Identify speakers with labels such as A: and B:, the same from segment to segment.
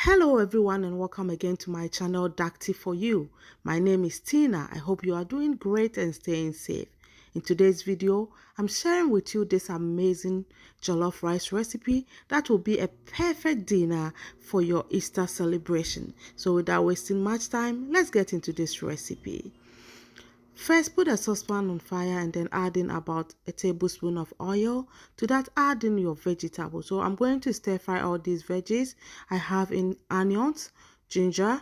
A: Hello everyone and welcome again to my channel Dark Tea for You. My name is Tina. I hope you are doing great and staying safe. In today's video, I'm sharing with you this amazing jollof rice recipe that will be a perfect dinner for your Easter celebration. So without wasting much time, let's get into this recipe. First, put a saucepan on fire and then add in about a tablespoon of oil. To that, add in your vegetables. So I'm going to stir fry all these veggies. I have in onions, ginger,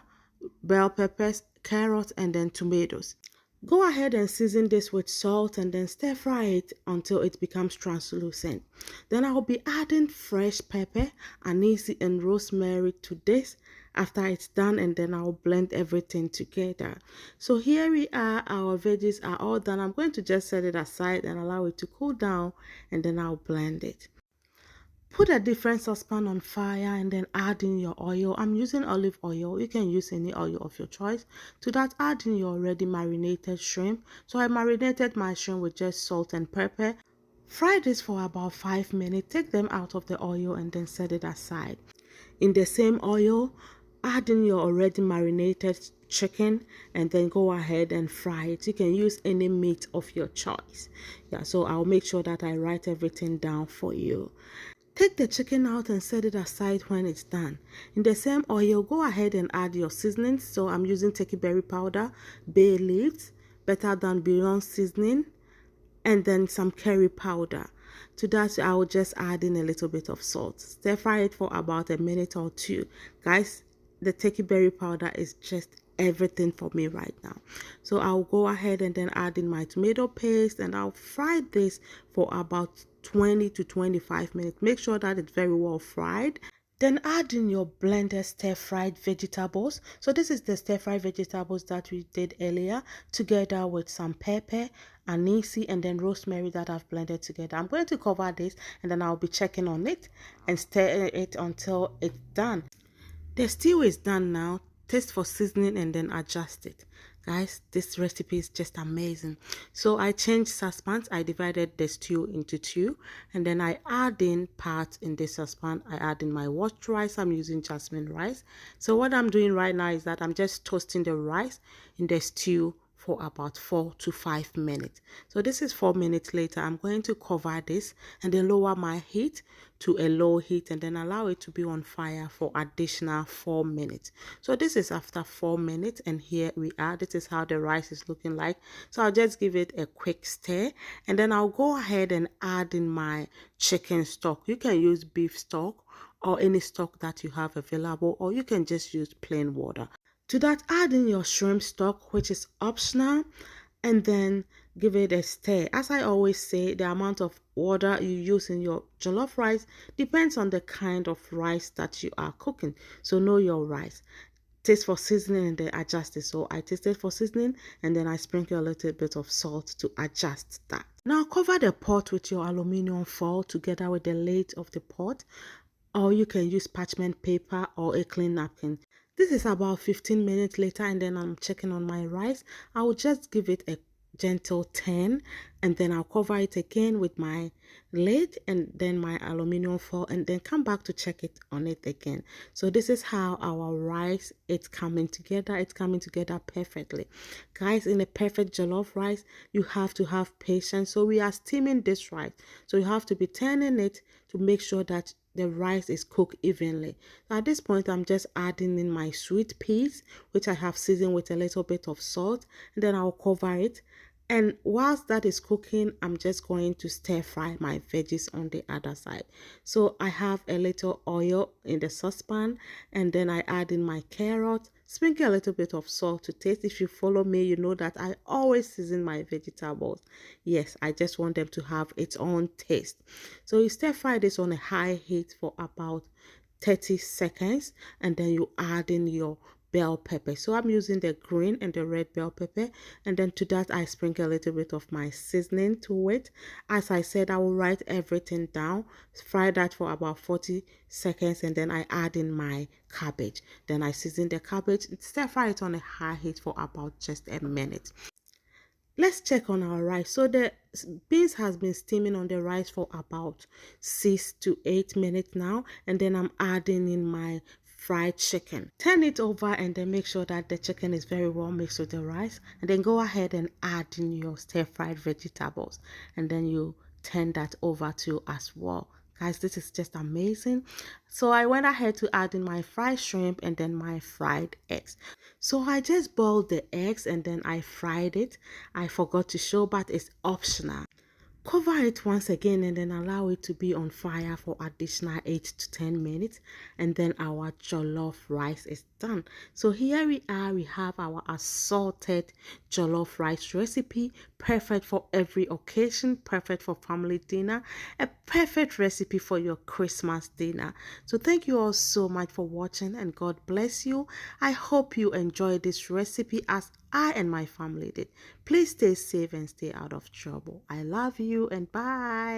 A: bell peppers, carrots, and then tomatoes. Go ahead and season this with salt and then stir fry it until it becomes translucent. Then I'll be adding fresh pepper, anise, and rosemary to this after it's done, and then I'll blend everything together. So here we are, our veggies are all done. I'm going to just set it aside and allow it to cool down, and then I'll blend it. Put a different saucepan on fire and then add in your oil. I'm using olive oil. You can use any oil of your choice. To that, add in your already marinated shrimp. So I marinated my shrimp with just salt and pepper. Fry this for about 5 minutes. Take them out of the oil and then set it aside. In the same oil, add in your already marinated chicken and then go ahead and fry it. You can use any meat of your choice. So I'll make sure that I write everything down for you. Take the chicken out and set it aside when it's done. In the same oil, go ahead and add your seasonings. So I'm using turkey berry powder, bay leaves, better than beyond seasoning, and then some curry powder. To that, I will just add in a little bit of salt. Stir fry it for about a minute or two. Guys, the turkey berry powder is just everything for me right now. So I'll go ahead and then add in my tomato paste and I'll fry this for about 20 to 25 minutes. Make sure that it's very well fried. Then add in your blended stir-fried vegetables. So this is the stir-fried vegetables that we did earlier, together with some pepper, anise, and then rosemary that I've blended together. I'm going to cover this and then I'll be checking on it and stir it until it's done. The stew is done now. Taste for seasoning and then adjust it. Guys, this recipe is just amazing. So I changed saucepans. I divided the stew into two and then I add in parts in this saucepan. I add in my washed rice. I'm using jasmine rice. So what I'm doing right now is that I'm just toasting the rice in the stew for about 4 to 5 minutes. So this is 4 minutes later. I'm going to cover this and then lower my heat to a low heat and then allow it to be on fire for additional 4 minutes. So this is after 4 minutes and here we are. This is how the rice is looking like. So I'll just give it a quick stir and then I'll go ahead and add in my chicken stock. You can use beef stock or any stock that you have available, or you can just use plain water. To that, add in your shrimp stock, which is optional, and then give it a stir. As I always say, the amount of water you use in your jollof rice depends on the kind of rice that you are cooking. So know your rice. Taste for seasoning and then adjust it. So I tasted for seasoning and then I sprinkle a little bit of salt to adjust that. Now cover the pot with your aluminum foil together with the lid of the pot, or you can use parchment paper or a clean napkin. This is about 15 minutes later and then I'm checking on my rice. I will just give it a gentle turn and then I'll cover it again with my lid and then my aluminum foil and then come back to check it on it again. So this is how our rice is coming together. It's coming together perfectly. Guys, in a perfect jollof rice, you have to have patience. So we are steaming this rice. So you have to be turning it to make sure that the rice is cooked evenly. So at this point, I'm just adding in my sweet peas, which I have seasoned with a little bit of salt, and then I'll cover it. And whilst that is cooking, I'm just going to stir fry my veggies on the other side. So I have a little oil in the saucepan and then I add in my carrot, sprinkle a little bit of salt to taste. If you follow me, you know that I always season my vegetables. Yes, I just want them to have its own taste. So you stir fry this on a high heat for about 30 seconds and then you add in your bell pepper. So I'm using the green and the red bell pepper, and then to that I sprinkle a little bit of my seasoning to it. As I said, I will write everything down, fry that for about 40 seconds, and then I add in my cabbage. Then I season the cabbage, stir fry it on a high heat for about just a minute. Let's check on our rice. So the beans has been steaming on the rice for about 6 to 8 minutes now, and then I'm adding in my fried chicken. Turn it over and then make sure that the chicken is very well mixed with the rice, and then go ahead and add in your stir-fried vegetables, and then you turn that over too as well. Guys, this is just amazing. So I went ahead to add in my fried shrimp and then my fried eggs. So I just boiled the eggs and then I fried it. I forgot to show, but it's optional. Cover it once again and then allow it to be on fire for additional 8 to 10 minutes, and then our jollof rice is done. So here we are, we have our assorted jollof rice recipe, perfect for every occasion, perfect for family dinner, a perfect recipe for your Christmas dinner. So thank you all so much for watching, and God bless you. I hope you enjoyed this recipe as I and my family did. Please stay safe and stay out of trouble. I love you and bye.